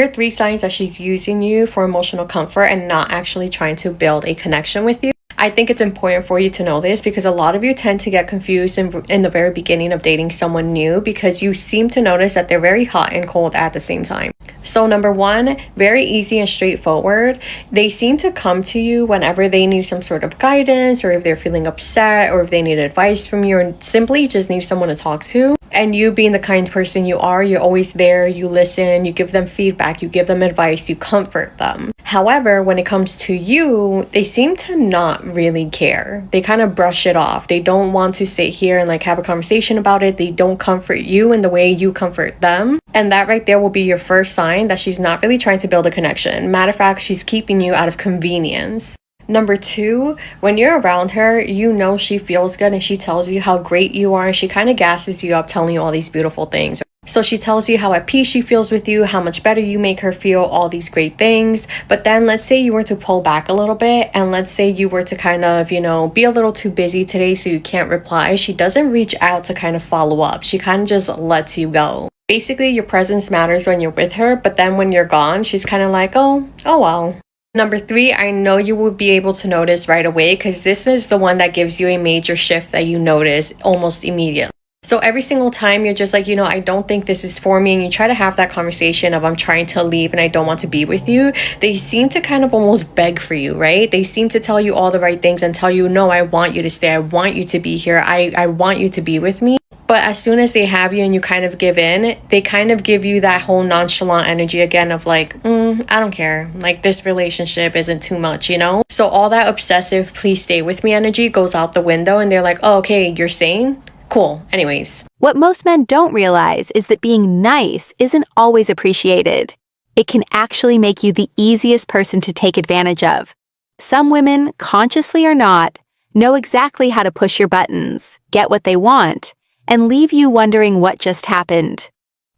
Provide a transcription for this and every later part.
There are 3 signs that she's using you for emotional comfort and not actually trying to build a connection with you. I think it's important for you to know this because a lot of you tend to get confused in the very beginning of dating someone new because you seem to notice that they're very hot and cold at the same time. So number 1, very easy and straightforward. They seem to come to you whenever they need some sort of guidance, or if they're feeling upset, or if they need advice from you, or simply just need someone to talk to. And you being the kind person you are, you're always there, you listen, you give them feedback, you give them advice, you comfort them. However, when it comes to you, they seem to not really care. They kind of brush it off. They don't want to sit here and like have a conversation about it. They don't comfort you in the way you comfort them. And that right there will be your first sign that she's not really trying to build a connection. Matter of fact, she's keeping you out of convenience. Number 2, when you're around her, you know she feels good and she tells you how great you are, and she kind of gasses you up, telling you all these beautiful things. So she tells you how at peace she feels with you, how much better you make her feel, all these great things. But then let's say you were to pull back a little bit, and let's say you were to kind of, be a little too busy today so you can't reply. She doesn't reach out to kind of follow up. She kind of just lets you go. Basically, your presence matters when you're with her, but then when you're gone, she's kind of like, oh well. Number 3, I know you will be able to notice right away because this is the one that gives you a major shift that you notice almost immediately. So every single time you're just like, I don't think this is for me, and you try to have that conversation of I'm trying to leave and I don't want to be with you, they seem to kind of almost beg for you, right? They seem to tell you all the right things and tell you, no, I want you to stay. I want you to be here. I want you to be with me. But as soon as they have you and you kind of give in, they kind of give you that whole nonchalant energy again of like, I don't care. Like, this relationship isn't too much, So all that obsessive, please stay with me energy goes out the window, and they're like, oh, okay, you're sane? Cool. Anyways. What most men don't realize is that being nice isn't always appreciated. It can actually make you the easiest person to take advantage of. Some women, consciously or not, know exactly how to push your buttons, get what they want, and leave you wondering what just happened.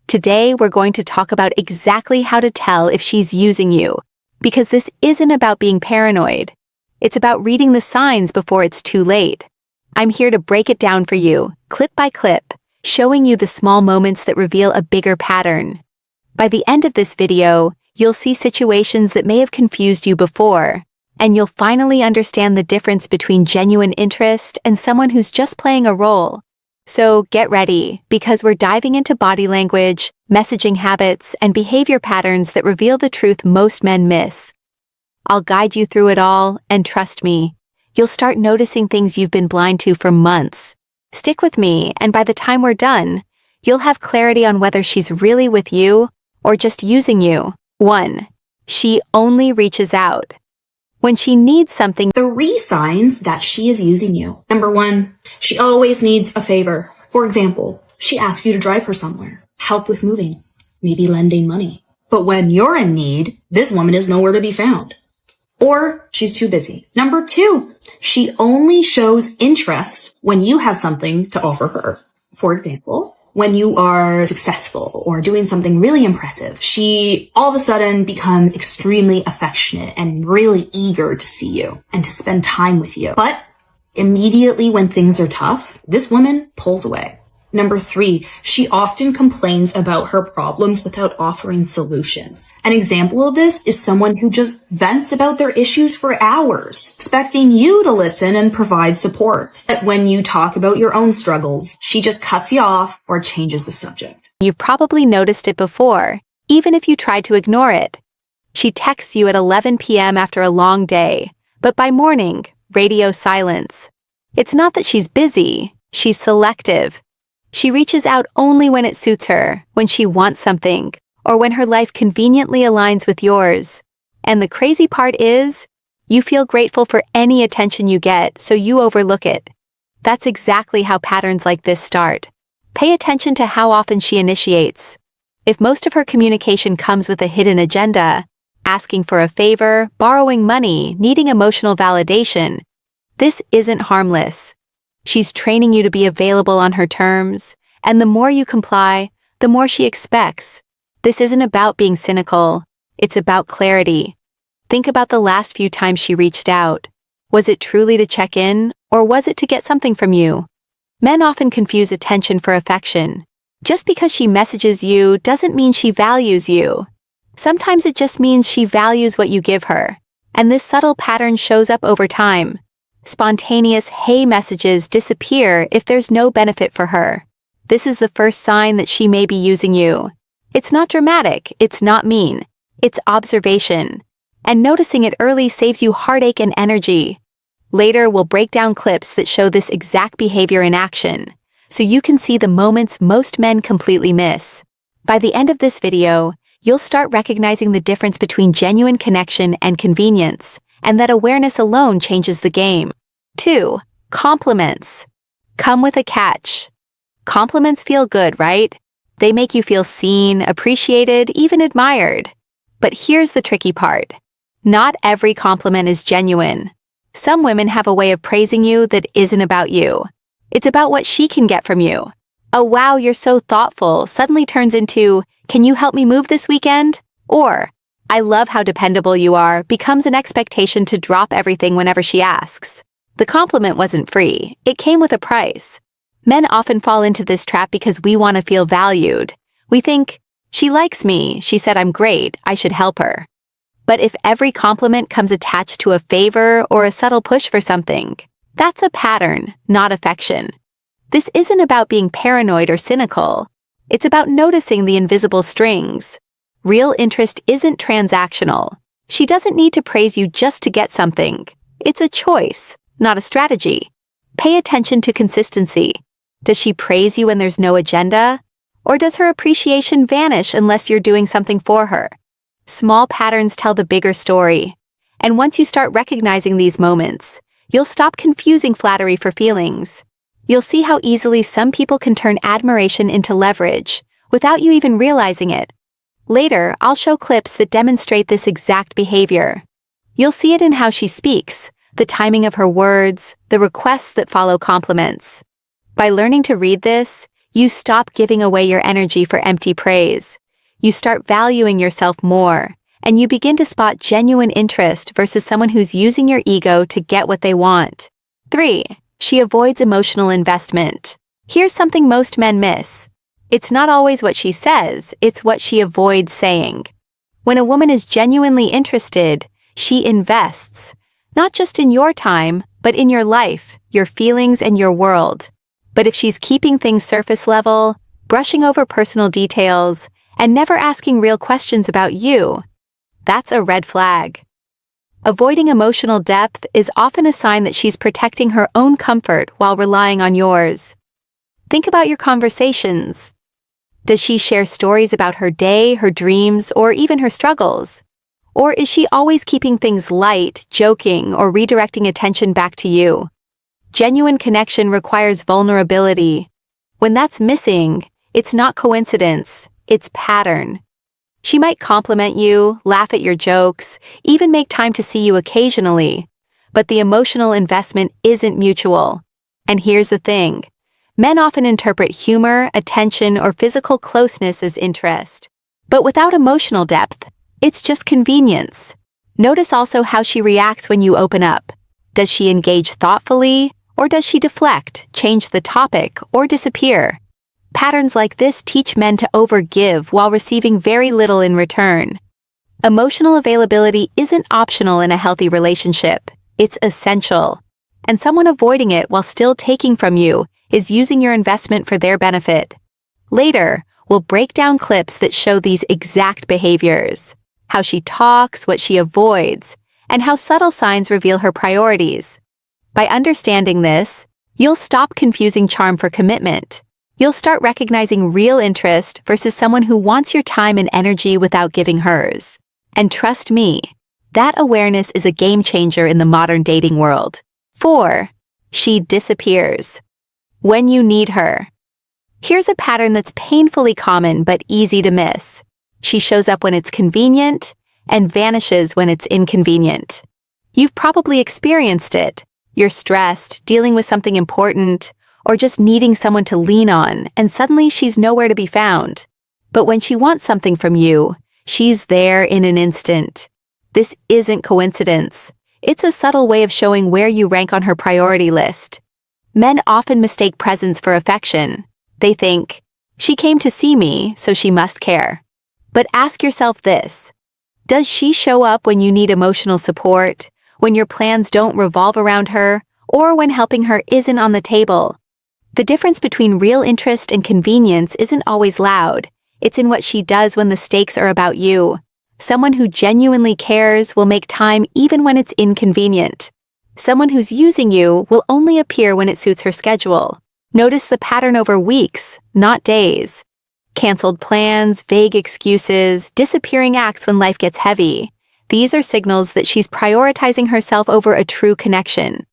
Today, we're going to talk about exactly how to tell if she's using you, because this isn't about being paranoid. It's about reading the signs before it's too late. I'm here to break it down for you, clip by clip, showing you the small moments that reveal a bigger pattern. By the end of this video, you'll see situations that may have confused you before, and you'll finally understand the difference between genuine interest and someone who's just playing a role. So get ready, because we're diving into body language, messaging habits, and behavior patterns that reveal the truth most men miss. I'll guide you through it all, and trust me, you'll start noticing things you've been blind to for months. Stick with me, and by the time we're done, you'll have clarity on whether she's really with you or just using you. 1. She only reaches out when she needs something. 3 signs that she is using you. Number 1, she always needs a favor. For example, she asks you to drive her somewhere, help with moving, maybe lending money. But when you're in need, this woman is nowhere to be found. Or she's too busy. Number 2, she only shows interest when you have something to offer her. For example, when you are successful or doing something really impressive, she all of a sudden becomes extremely affectionate and really eager to see you and to spend time with you. But immediately when things are tough, this woman pulls away. Number 3, she often complains about her problems without offering solutions. An example of this is someone who just vents about their issues for hours, expecting you to listen and provide support. But when you talk about your own struggles, she just cuts you off or changes the subject. You've probably noticed it before, even if you tried to ignore it. She texts you at 11 p.m. after a long day, but by morning, radio silence. It's not that she's busy, she's selective. She reaches out only when it suits her, when she wants something, or when her life conveniently aligns with yours. And the crazy part is, you feel grateful for any attention you get, so you overlook it. That's exactly how patterns like this start. Pay attention to how often she initiates. If most of her communication comes with a hidden agenda, asking for a favor, borrowing money, needing emotional validation, this isn't harmless. She's training you to be available on her terms, and the more you comply, the more she expects. This isn't about being cynical, it's about clarity. Think about the last few times she reached out. Was it truly to check in, or was it to get something from you? Men often confuse attention for affection. Just because she messages you doesn't mean she values you. Sometimes it just means she values what you give her, and this subtle pattern shows up over time. Spontaneous "hey" messages disappear if there's no benefit for her. This is the first sign that she may be using you. It's not dramatic, it's not mean, it's observation. And noticing it early saves you heartache and energy. Later, we'll break down clips that show this exact behavior in action, so you can see the moments most men completely miss. By the end of this video, you'll start recognizing the difference between genuine connection and convenience, and that awareness alone changes the game. 2. Compliments. Come with a catch. Compliments feel good, right? They make you feel seen, appreciated, even admired. But here's the tricky part. Not every compliment is genuine. Some women have a way of praising you that isn't about you. It's about what she can get from you. A "wow, you're so thoughtful" suddenly turns into, "can you help me move this weekend?" Or, "I love how dependable you are" becomes an expectation to drop everything whenever she asks. The compliment wasn't free, it came with a price. Men often fall into this trap because we want to feel valued. We think, "she likes me, she said I'm great, I should help her." But if every compliment comes attached to a favor or a subtle push for something, that's a pattern, not affection. This isn't about being paranoid or cynical. It's about noticing the invisible strings. Real interest isn't transactional. She doesn't need to praise you just to get something. It's a choice, not a strategy. Pay attention to consistency. Does she praise you when there's no agenda? Or does her appreciation vanish unless you're doing something for her? Small patterns tell the bigger story. And once you start recognizing these moments, you'll stop confusing flattery for feelings. You'll see how easily some people can turn admiration into leverage, without you even realizing it. Later, I'll show clips that demonstrate this exact behavior. You'll see it in how she speaks, the timing of her words, the requests that follow compliments. By learning to read this, you stop giving away your energy for empty praise. You start valuing yourself more, and you begin to spot genuine interest versus someone who's using your ego to get what they want. 3. She avoids emotional investment. Here's something most men miss. It's not always what she says, it's what she avoids saying. When a woman is genuinely interested, she invests, not just in your time, but in your life, your feelings, and your world. But if she's keeping things surface level, brushing over personal details, and never asking real questions about you, that's a red flag. Avoiding emotional depth is often a sign that she's protecting her own comfort while relying on yours. Think about your conversations. Does she share stories about her day, her dreams, or even her struggles? Or is she always keeping things light, joking, or redirecting attention back to you? Genuine connection requires vulnerability. When that's missing, it's not coincidence, it's pattern. She might compliment you, laugh at your jokes, even make time to see you occasionally, but the emotional investment isn't mutual. And here's the thing. Men often interpret humor, attention, or physical closeness as interest. But without emotional depth, it's just convenience. Notice also how she reacts when you open up. Does she engage thoughtfully, or does she deflect, change the topic, or disappear? Patterns like this teach men to overgive while receiving very little in return. Emotional availability isn't optional in a healthy relationship. It's essential. And someone avoiding it while still taking from you is using your investment for their benefit. Later, we'll break down clips that show these exact behaviors, how she talks, what she avoids, and how subtle signs reveal her priorities. By understanding this, you'll stop confusing charm for commitment. You'll start recognizing real interest versus someone who wants your time and energy without giving hers. And trust me, that awareness is a game changer in the modern dating world. 4. She disappears. When you need her. Here's a pattern that's painfully common but easy to miss. She shows up when it's convenient and vanishes when it's inconvenient. You've probably experienced it. You're stressed, dealing with something important, or just needing someone to lean on, and suddenly she's nowhere to be found. But when she wants something from you, she's there in an instant. This isn't coincidence. It's a subtle way of showing where you rank on her priority list. Men often mistake presence for affection. They think, she came to see me, so she must care. But ask yourself this: does she show up when you need emotional support, when your plans don't revolve around her, or when helping her isn't on the table? The difference between real interest and convenience isn't always loud. It's in what she does when the stakes are about you. Someone who genuinely cares will make time even when it's inconvenient. Someone who's using you will only appear when it suits her schedule. Notice the pattern over weeks, not days. Canceled plans, vague excuses, disappearing acts when life gets heavy. These are signals that she's prioritizing herself over a true connection.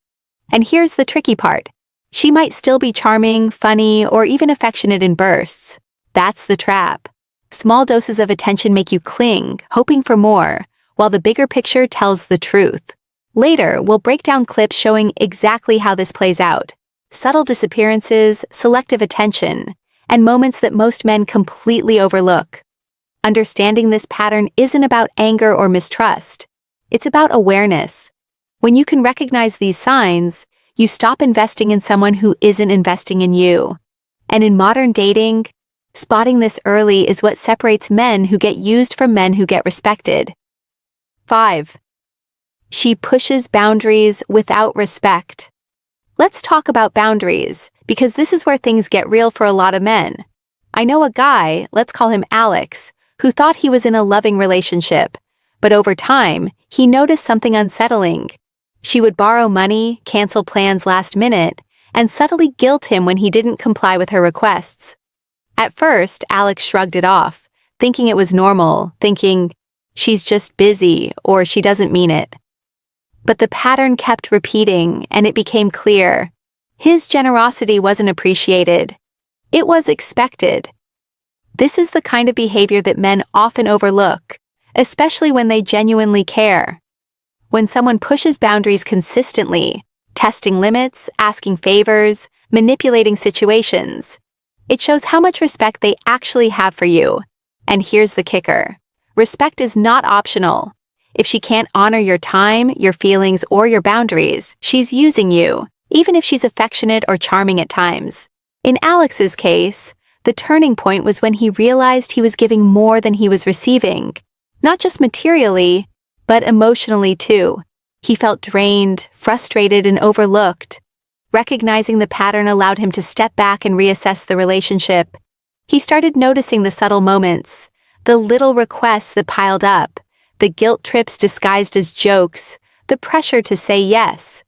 And here's the tricky part. She might still be charming, funny, or even affectionate in bursts. That's the trap. Small doses of attention make you cling, hoping for more, while the bigger picture tells the truth. Later, we'll break down clips showing exactly how this plays out. Subtle disappearances, selective attention, and moments that most men completely overlook. Understanding this pattern isn't about anger or mistrust. It's about awareness. When you can recognize these signs, you stop investing in someone who isn't investing in you. And in modern dating, spotting this early is what separates men who get used from men who get respected. 5. She pushes boundaries without respect. Let's talk about boundaries, because this is where things get real for a lot of men. I know a guy, let's call him Alex, who thought he was in a loving relationship, but over time, he noticed something unsettling. She would borrow money, cancel plans last minute, and subtly guilt him when he didn't comply with her requests. At first, Alex shrugged it off, thinking it was normal, thinking, she's just busy, or she doesn't mean it. But the pattern kept repeating, and it became clear. His generosity wasn't appreciated. It was expected. This is the kind of behavior that men often overlook, especially when they genuinely care. When someone pushes boundaries consistently, testing limits, asking favors, manipulating situations, it shows how much respect they actually have for you. And here's the kicker. Respect is not optional. If she can't honor your time, your feelings, or your boundaries, she's using you, even if she's affectionate or charming at times. In Alex's case, the turning point was when he realized he was giving more than he was receiving. Not just materially, but emotionally too. He felt drained, frustrated, and overlooked. Recognizing the pattern allowed him to step back and reassess the relationship. He started noticing the subtle moments, the little requests that piled up, the guilt trips disguised as jokes, the pressure to say yes.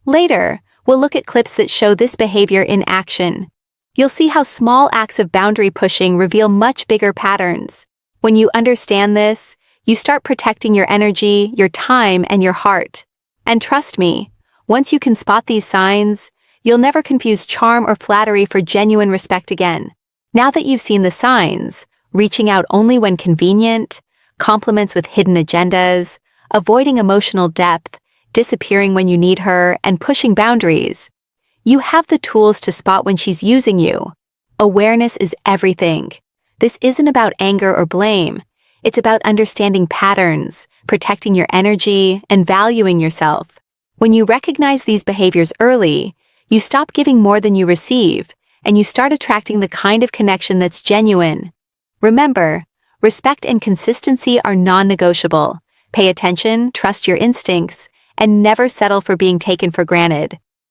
Later, we'll look at clips that show this behavior in action. You'll see how small acts of boundary pushing reveal much bigger patterns. When you understand this, you start protecting your energy, your time, and your heart. And trust me, once you can spot these signs, you'll never confuse charm or flattery for genuine respect again. Now that you've seen the signs, reaching out only when convenient, compliments with hidden agendas, avoiding emotional depth, disappearing when you need her, and pushing boundaries, you have the tools to spot when she's using you. Awareness is everything. This isn't about anger or blame. It's about understanding patterns, protecting your energy, and valuing yourself. When you recognize these behaviors early, you stop giving more than you receive, and you start attracting the kind of connection that's genuine. Remember, respect and consistency are non-negotiable. Pay attention, trust your instincts, and never settle for being taken for granted.